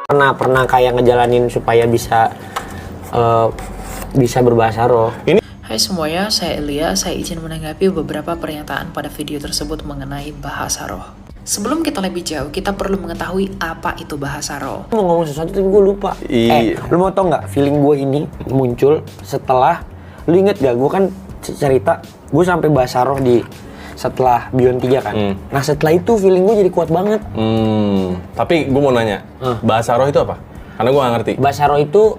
pernah kayak ngejalanin supaya bisa berbahasa roh. Hai semuanya, saya Elia. Saya izin menanggapi beberapa pernyataan pada video tersebut mengenai bahasa roh. Sebelum kita lebih jauh, kita perlu mengetahui apa itu bahasa roh. Mau ngomong sesuatu tapi gue lupa. Lu mau tau nggak? Feeling gue ini muncul setelah, lu inget gak? Gue kan cerita, gue sampai bahasa roh setelah Beyond 3 kan. Nah setelah itu feeling gue jadi kuat banget. Tapi gue mau nanya, bahasa roh itu apa? Karena gue gak ngerti. Bahasa roh itu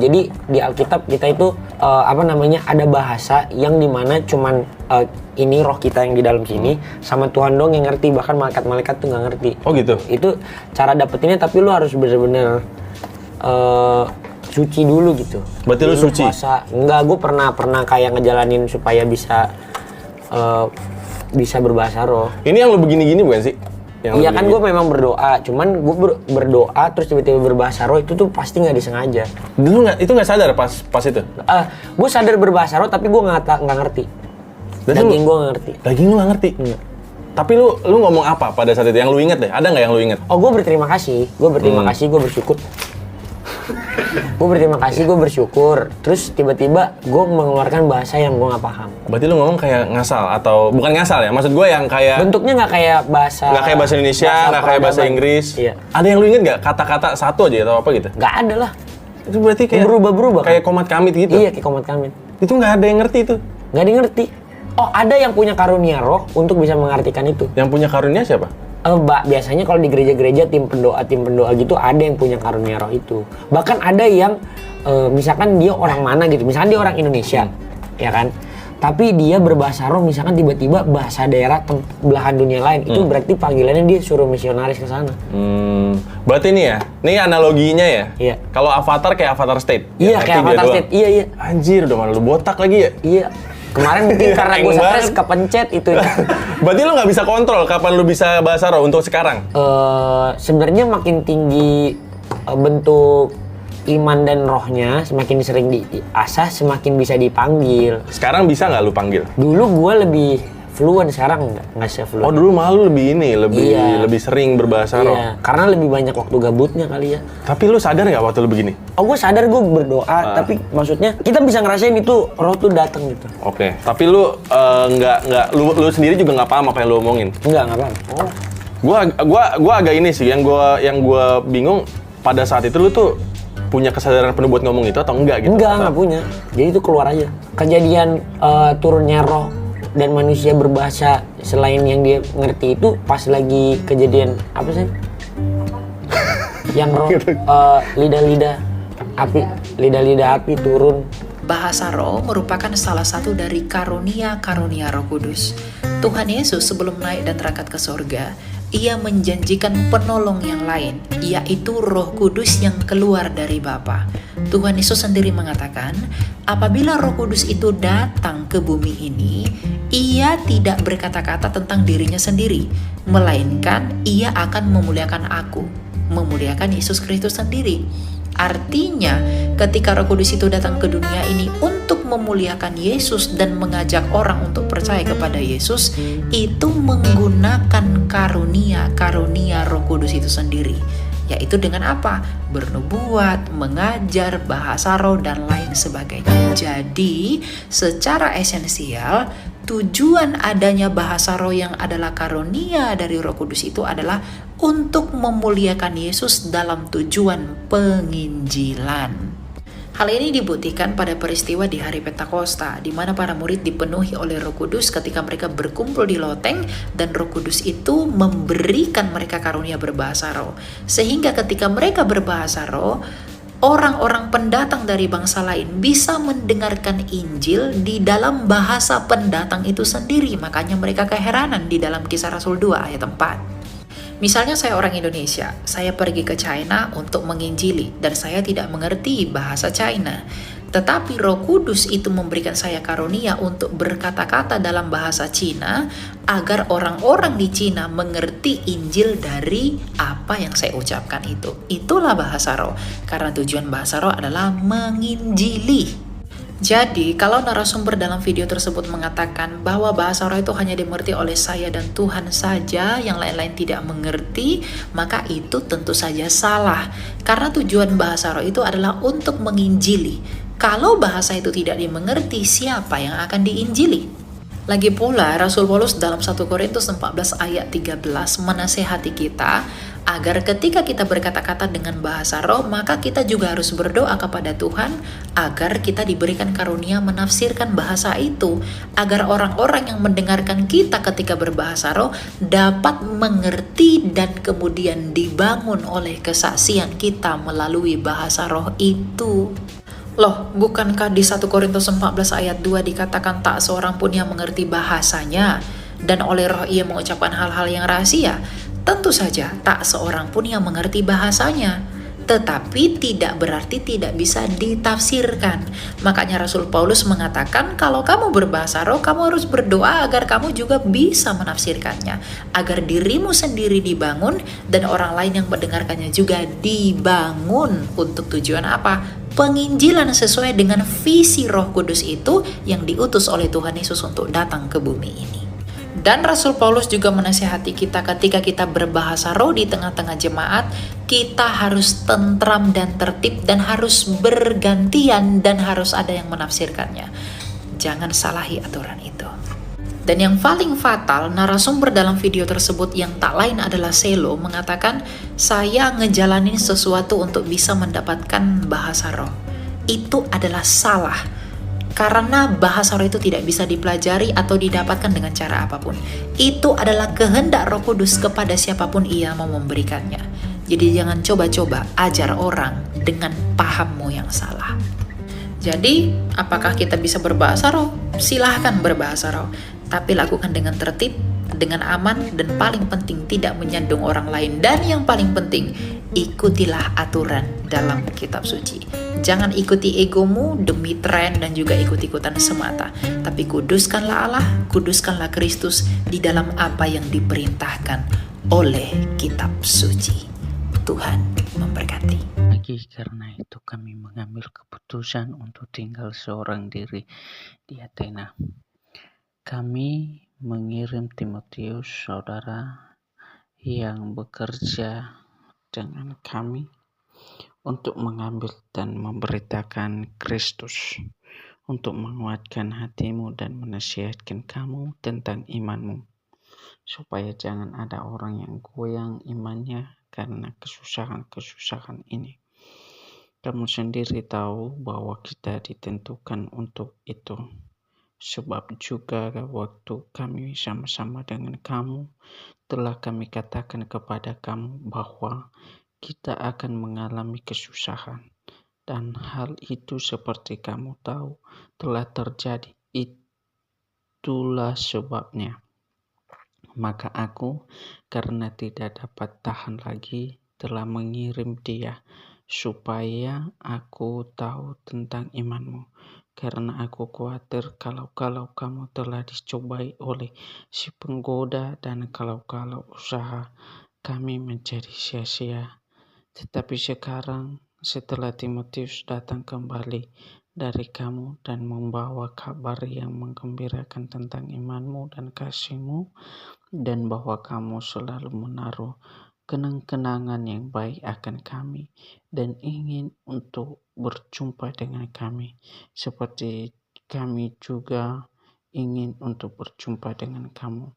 jadi di Alkitab kita itu ada bahasa yang dimana cuman ini roh kita yang di dalam sini sama Tuhan dong yang ngerti, bahkan malaikat-malaikat tuh nggak ngerti. Oh gitu? Itu cara dapetinnya, tapi lu harus bener-bener suci dulu gitu. Berarti lu suci? Puasa. Enggak, gue pernah kayak ngejalanin supaya bisa berbahasa roh. Ini yang lu begini-gini bukan sih? Iya kan, gue memang berdoa, cuman gue berdoa terus tiba-tiba berbahasa roh itu tuh pasti nggak disengaja. Dulu itu nggak sadar pas itu? Gue sadar berbahasa roh tapi gue nggak ngerti. Daging gue nggak ngerti. Daging lu nggak ngerti? Enggak. Tapi lu ngomong apa pada saat itu? Yang lu inget deh, ada nggak yang lu inget? Oh, gue berterima kasih, gue bersyukur. Gue berterima kasih, gue bersyukur. Terus tiba-tiba gue mengeluarkan bahasa yang gue nggak paham. Berarti lu ngomong kayak ngasal atau bukan ngasal ya? Maksud gue yang kayak bentuknya nggak kayak bahasa. Nggak kayak bahasa Indonesia, nggak kayak bahasa Inggris. Iya. Ada yang lu inget nggak? Kata-kata satu aja atau apa gitu? Nggak ada lah. Itu berarti kayak berubah-berubah. Kayak komat kamit gitu. Iya, kayak komat kamit. Itu nggak ada yang ngerti itu. Nggak ada yang ngerti. Oh, ada yang punya karunia roh untuk bisa mengartikan itu. Yang punya karunia siapa? Biasanya kalau di gereja-gereja tim pendoa gitu ada yang punya karunia roh itu. Bahkan ada yang misalkan dia orang mana gitu, misalkan dia orang Indonesia, ya kan? Tapi dia berbahasa roh, misalkan tiba-tiba bahasa daerah belahan dunia lain, itu berarti panggilannya dia suruh misionaris ke sana. Berarti ini analoginya ya? Iya. Kalau Avatar kayak Avatar State. Iya, kayak Avatar State. Iya. Anjir, udah malu lu botak lagi ya? Iya. Kemarin mungkin karena gue stres kepencet itu. Berarti lu nggak bisa kontrol kapan lu bisa bahasa roh untuk sekarang? Sebenarnya makin tinggi bentuk iman dan rohnya, semakin sering diasah, semakin bisa dipanggil. Sekarang bisa nggak lu panggil? Dulu gue lebih fluent, sekarang nggak se-fluent. Oh, dulu malu lebih sering berbahasa roh. Iya, karena lebih banyak waktu gabutnya kali ya. Tapi lu sadar nggak waktu lu begini? Oh, gue sadar, gue berdoa, tapi maksudnya kita bisa ngerasain itu roh tuh datang gitu. Oke. Tapi lu lu sendiri juga nggak paham apa yang lu omongin? Nggak paham. Oh. Gua agak ini sih yang gua bingung pada saat itu lu tuh punya kesadaran penuh buat ngomong itu atau enggak gitu? Nggak punya. Jadi itu keluar aja. Kejadian turunnya roh dan manusia berbahasa selain yang dia ngerti itu pas lagi kejadian apa sih? Yang roh lidah-lidah api turun. Bahasa roh merupakan salah satu dari karunia-karunia Roh Kudus. Tuhan Yesus sebelum naik dan terangkat ke surga, Ia menjanjikan penolong yang lain, yaitu Roh Kudus yang keluar dari Bapa. Tuhan Yesus sendiri mengatakan, apabila Roh Kudus itu datang ke bumi ini, Ia tidak berkata-kata tentang dirinya sendiri, melainkan Ia akan memuliakan Aku, memuliakan Yesus Kristus sendiri. Artinya, ketika Roh Kudus itu datang ke dunia ini untuk memuliakan Yesus dan mengajak orang untuk percaya kepada Yesus, itu menggunakan karunia Roh Kudus itu sendiri. Yaitu dengan apa? Bernubuat, mengajar, bahasa roh, dan lain sebagainya. Jadi, secara esensial, tujuan adanya bahasa roh yang adalah karunia dari Roh Kudus itu adalah untuk memuliakan Yesus dalam tujuan penginjilan. Hal ini dibuktikan pada peristiwa di hari Pentakosta, di mana para murid dipenuhi oleh Roh Kudus ketika mereka berkumpul di loteng, dan Roh Kudus itu memberikan mereka karunia berbahasa roh. Sehingga ketika mereka berbahasa roh, orang-orang pendatang dari bangsa lain bisa mendengarkan Injil di dalam bahasa pendatang itu sendiri. Makanya mereka keheranan di dalam Kisah Rasul 2 ayat 4. Misalnya saya orang Indonesia, saya pergi ke China untuk menginjili dan saya tidak mengerti bahasa China. Tetapi Roh Kudus itu memberikan saya karunia untuk berkata-kata dalam bahasa Cina agar orang-orang di Cina mengerti Injil dari apa yang saya ucapkan itu. Itulah bahasa roh, karena tujuan bahasa roh adalah menginjili. Jadi, kalau narasumber dalam video tersebut mengatakan bahwa bahasa roh itu hanya dimengerti oleh saya dan Tuhan saja, yang lain-lain tidak mengerti, maka itu tentu saja salah. Karena tujuan bahasa roh itu adalah untuk menginjili. Kalau bahasa itu tidak dimengerti, siapa yang akan diinjili? Lagi pula, Rasul Paulus dalam 1 Korintus 14 ayat 13 menasehati kita agar ketika kita berkata-kata dengan bahasa roh, maka kita juga harus berdoa kepada Tuhan agar kita diberikan karunia menafsirkan bahasa itu, agar orang-orang yang mendengarkan kita ketika berbahasa roh dapat mengerti dan kemudian dibangun oleh kesaksian kita melalui bahasa roh itu. Loh, bukankah di 1 Korintus 14 ayat 2 dikatakan tak seorang pun yang mengerti bahasanya, dan oleh roh ia mengucapkan hal-hal yang rahasia? Tentu saja tak seorang pun yang mengerti bahasanya, tetapi tidak berarti tidak bisa ditafsirkan. Makanya Rasul Paulus mengatakan kalau kamu berbahasa roh, kamu harus berdoa agar kamu juga bisa menafsirkannya, agar dirimu sendiri dibangun dan orang lain yang mendengarkannya juga dibangun. Untuk tujuan apa? Penginjilan sesuai dengan visi Roh Kudus itu yang diutus oleh Tuhan Yesus untuk datang ke bumi ini. Dan Rasul Paulus juga menasihati kita ketika kita berbahasa roh di tengah-tengah jemaat, kita harus tentram dan tertib dan harus bergantian dan harus ada yang menafsirkannya. Jangan salahi aturan itu. Dan yang paling fatal, narasumber dalam video tersebut yang tak lain adalah Selo mengatakan, saya ngejalanin sesuatu untuk bisa mendapatkan bahasa roh. Itu adalah salah. Karena bahasa roh itu tidak bisa dipelajari atau didapatkan dengan cara apapun. Itu adalah kehendak Roh Kudus kepada siapapun ia mau memberikannya. Jadi jangan coba-coba ajar orang dengan pahammu yang salah. Jadi, apakah kita bisa berbahasa roh? Silahkan berbahasa roh, tapi lakukan dengan tertib, dengan aman, dan paling penting tidak menyandung orang lain. Dan yang paling penting, ikutilah aturan dalam kitab suci. Jangan ikuti egomu demi tren dan juga ikut-ikutan semata, tapi kuduskanlah Allah, kuduskanlah Kristus di dalam apa yang diperintahkan oleh kitab suci. Tuhan memberkati. Karena itu kami mengambil keputusan untuk tinggal seorang diri di Athena. Kami mengirim Timotius, saudara yang bekerja dengan kami, untuk mengambil dan memberitakan Kristus, untuk menguatkan hatimu dan menasihatkan kamu tentang imanmu, supaya jangan ada orang yang goyang imannya karena kesusahan-kesusahan ini. Kamu sendiri tahu bahwa kita ditentukan untuk itu. Sebab juga waktu kami sama-sama dengan kamu, telah kami katakan kepada kamu bahwa kita akan mengalami kesusahan. Dan hal itu seperti kamu tahu telah terjadi. Itulah sebabnya. Maka aku, karena tidak dapat tahan lagi, telah mengirim dia, supaya aku tahu tentang imanmu, karena aku khawatir kalau kamu telah dicobai oleh si penggoda dan kalau usaha kami menjadi sia-sia. Tetapi sekarang setelah Timotius datang kembali dari kamu dan membawa kabar yang menggembirakan tentang imanmu dan kasihmu, dan bahwa kamu selalu menaruh kenang-kenangan yang baik akan kami dan ingin untuk berjumpa dengan kami, seperti kami juga ingin untuk berjumpa dengan kamu.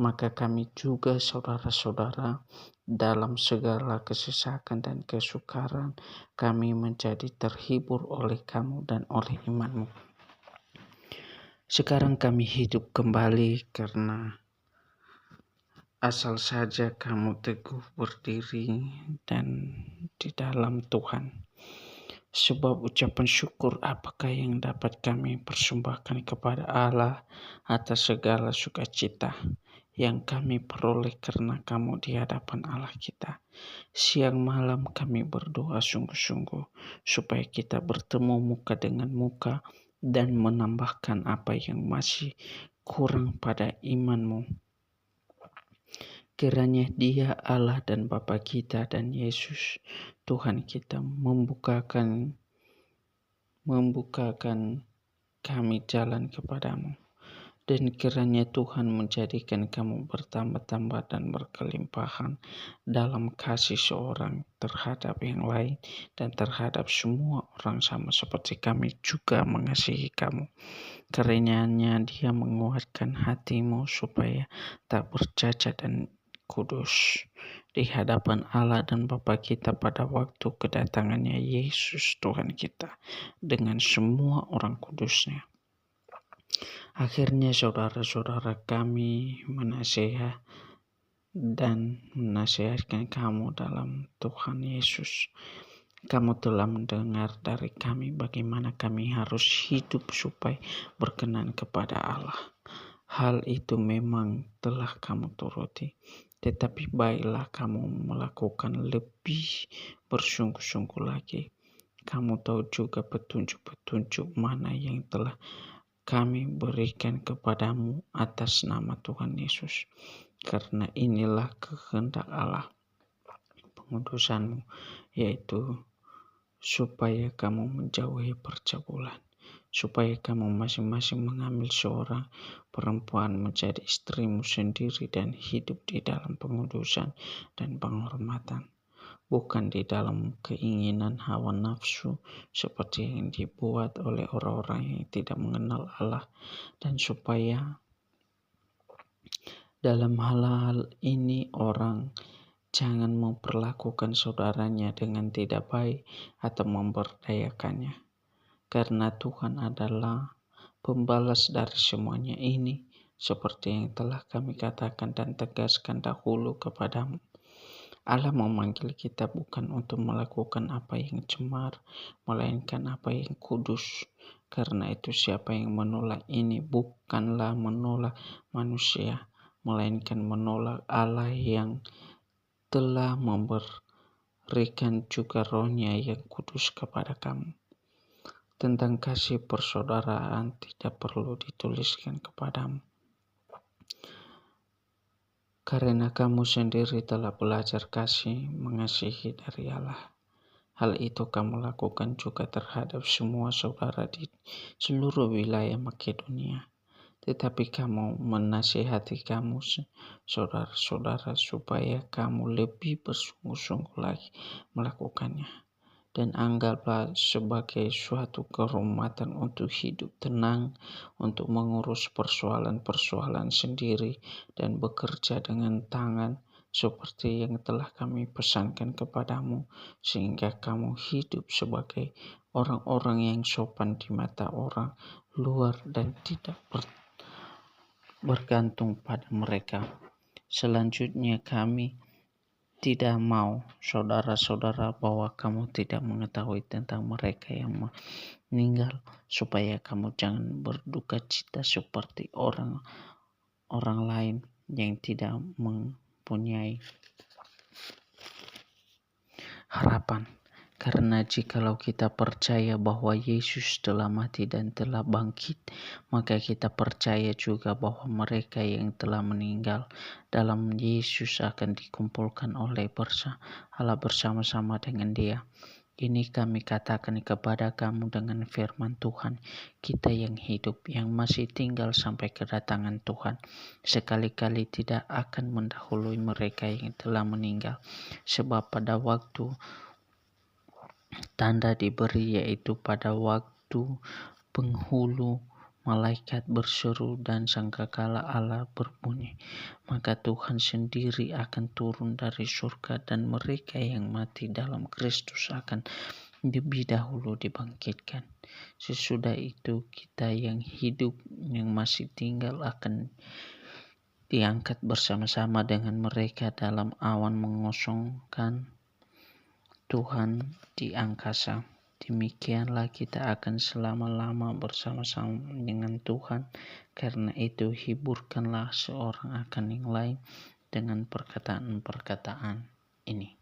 Maka kami juga saudara-saudara, dalam segala kesesakan dan kesukaran, kami menjadi terhibur oleh kamu dan oleh imanmu. Sekarang kami hidup kembali karena asal saja kamu teguh berdiri dan di dalam Tuhan. Sebab ucapan syukur apakah yang dapat kami persembahkan kepada Allah atas segala sukacita yang kami peroleh karena kamu di hadapan Allah kita. Siang malam kami berdoa sungguh-sungguh supaya kita bertemu muka dengan muka dan menambahkan apa yang masih kurang pada imanmu. Kiranya Dia, Allah dan Bapa kita, dan Yesus Tuhan kita membukakan kami jalan kepadamu. Dan kiranya Tuhan menjadikan kamu bertambah-tambah dan berkelimpahan dalam kasih seorang terhadap yang lain dan terhadap semua orang sama seperti kami juga mengasihi kamu. Karenanya Dia menguatkan hatimu supaya tak bercacat dan kudus di hadapan Allah dan Bapa kita pada waktu kedatangannya Yesus Tuhan kita dengan semua orang kudusnya. Akhirnya saudara-saudara, kami menasihatkan kamu dalam Tuhan Yesus. Kamu telah mendengar dari kami bagaimana kami harus hidup supaya berkenan kepada Allah. Hal itu memang telah kamu turuti, tetapi baiklah kamu melakukan lebih bersungguh-sungguh lagi. Kamu tahu juga petunjuk-petunjuk mana yang telah kami berikan kepadamu atas nama Tuhan Yesus. Karena inilah kehendak Allah pengudusanmu, yaitu supaya kamu menjauhi percabulan, supaya kamu masing-masing mengambil seorang perempuan menjadi istrimu sendiri dan hidup di dalam pengudusan dan penghormatan, bukan di dalam keinginan hawa nafsu seperti yang dibuat oleh orang-orang yang tidak mengenal Allah, dan supaya dalam hal ini orang jangan memperlakukan saudaranya dengan tidak baik atau memberdayakannya, karena Tuhan adalah pembalas dari semuanya ini, seperti yang telah kami katakan dan tegaskan dahulu kepadamu. Allah memanggil kita bukan untuk melakukan apa yang cemar, melainkan apa yang kudus. Karena itu siapa yang menolak ini bukanlah menolak manusia, melainkan menolak Allah yang telah memberikan juga Roh-Nya yang kudus kepada kamu. Tentang kasih persaudaraan tidak perlu dituliskan kepadamu, karena kamu sendiri telah belajar kasih mengasihi dari Allah. Hal itu kamu lakukan juga terhadap semua saudara di seluruh wilayah Makedonia. Tetapi kamu menasihati kamu saudara-saudara supaya kamu lebih bersungguh-sungguh lagi melakukannya. Dan anggaplah sebagai suatu kehormatan untuk hidup tenang, untuk mengurus persoalan-persoalan sendiri dan bekerja dengan tangan seperti yang telah kami pesankan kepadamu, sehingga kamu hidup sebagai orang-orang yang sopan di mata orang luar dan tidak bergantung pada mereka. Selanjutnya kami tidak mau saudara-saudara bahwa kamu tidak mengetahui tentang mereka yang meninggal, supaya kamu jangan berduka cita seperti orang lain yang tidak mempunyai harapan. Karena jikalau kita percaya bahwa Yesus telah mati dan telah bangkit, maka kita percaya juga bahwa mereka yang telah meninggal dalam Yesus akan dikumpulkan oleh Allah bersama-sama dengan Dia. Ini kami katakan kepada kamu dengan firman Tuhan kita yang hidup, yang masih tinggal sampai kedatangan Tuhan. Sekali-kali tidak akan mendahului mereka yang telah meninggal. Sebab pada waktu tanda diberi, yaitu pada waktu penghulu malaikat berseru dan sangkakala Allah berbunyi, maka Tuhan sendiri akan turun dari surga dan mereka yang mati dalam Kristus akan lebih dahulu dibangkitkan. Sesudah itu kita yang hidup yang masih tinggal akan diangkat bersama-sama dengan mereka dalam awan mengosongkan Tuhan di angkasa. Demikianlah kita akan selama-lama bersama-sama dengan Tuhan. Karena itu hiburkanlah seorang akan yang lain dengan perkataan-perkataan ini.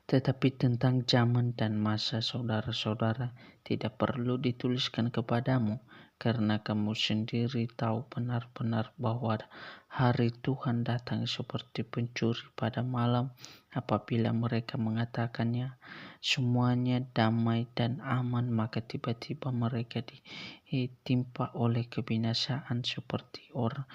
Tetapi tentang zaman dan masa saudara-saudara tidak perlu dituliskan kepadamu, karena kamu sendiri tahu benar-benar bahwa hari Tuhan datang seperti pencuri pada malam apabila mereka mengatakannya semuanya damai dan aman, maka tiba-tiba mereka ditimpa oleh kebinasaan seperti orang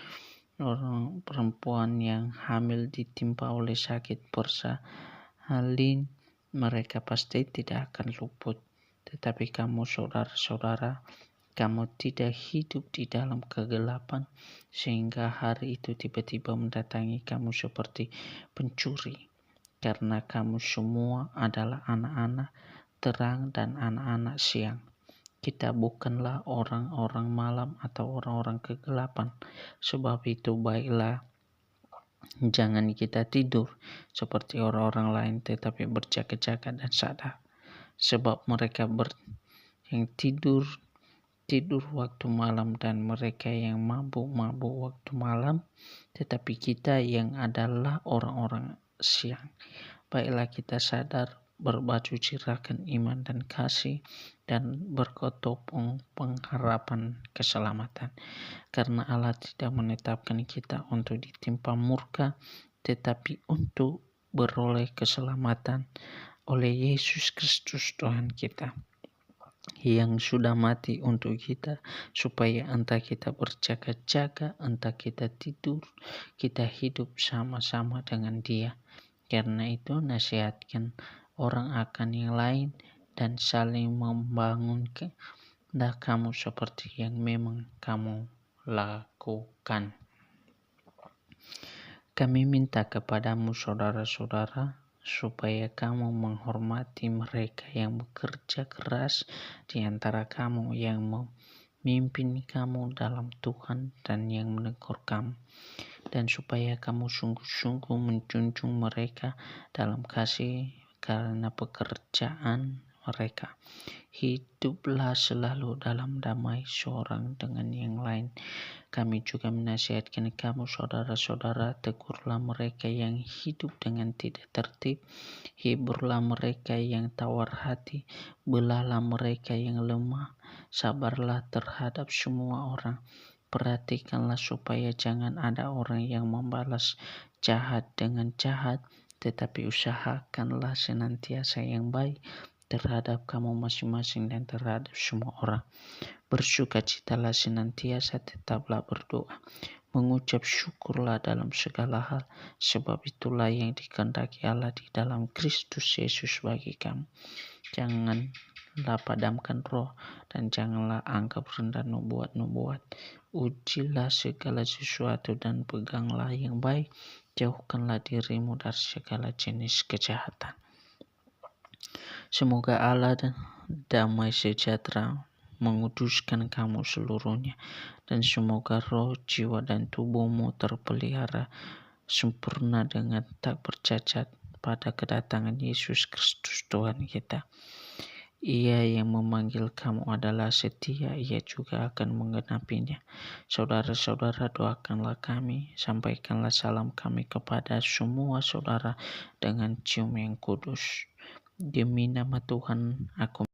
perempuan yang hamil ditimpa oleh sakit bersalin. Mereka pasti tidak akan luput. Tetapi kamu saudara-saudara, kamu tidak hidup di dalam kegelapan sehingga hari itu tiba-tiba mendatangi kamu seperti pencuri. Karena kamu semua adalah anak-anak terang dan anak-anak siang. Kita bukanlah orang-orang malam atau orang-orang kegelapan. Sebab itu baiklah jangan kita tidur seperti orang-orang lain, tetapi berjaga-jaga dan sadar. Sebab mereka yang tidur waktu malam dan mereka yang mabuk waktu malam, tetapi kita yang adalah orang-orang siang. Baiklah kita sadar, berbaju cirakan iman dan kasih, dan berkotopong pengharapan keselamatan. Karena Allah tidak menetapkan kita untuk ditimpa murka, tetapi untuk beroleh keselamatan oleh Yesus Kristus Tuhan kita, yang sudah mati untuk kita, supaya entah kita berjaga-jaga, entah kita tidur, kita hidup sama-sama dengan Dia. Karena itu nasihatkan orang akan yang lain dan saling membangun kamu seperti yang memang kamu lakukan. Kami minta kepadamu saudara-saudara, supaya kamu menghormati mereka yang bekerja keras di antara kamu, yang memimpin kamu dalam Tuhan dan yang menegur kamu, dan supaya kamu sungguh-sungguh menjunjung mereka dalam kasih karena pekerjaan mereka. Hiduplah selalu dalam damai seorang dengan yang lain. Kami juga menasihatkan kamu saudara-saudara, tegurlah mereka yang hidup dengan tidak tertib, hiburlah mereka yang tawar hati, belahlah mereka yang lemah, sabarlah terhadap semua orang. Perhatikanlah supaya jangan ada orang yang membalas jahat dengan jahat, tetapi usahakanlah senantiasa yang baik terhadap kamu masing-masing dan terhadap semua orang. Bersukacitalah senantiasa, tetaplah berdoa. Mengucap syukurlah dalam segala hal, sebab itulah yang dikehendaki Allah di dalam Kristus Yesus bagi kamu. Janganlah padamkan roh, dan janganlah anggap rendah nubuat-nubuat. Ujilah segala sesuatu dan peganglah yang baik. Jauhkanlah dirimu dari segala jenis kejahatan. Semoga Allah dan damai sejahtera menguduskan kamu seluruhnya, dan semoga roh, jiwa, dan tubuhmu terpelihara sempurna dengan tak bercacat pada kedatangan Yesus Kristus Tuhan kita. Ia yang memanggil kamu adalah setia, ia juga akan menggenapinya. Saudara-saudara, doakanlah kami, sampaikanlah salam kami kepada semua saudara dengan cium yang kudus. Demi nama Tuhan, aku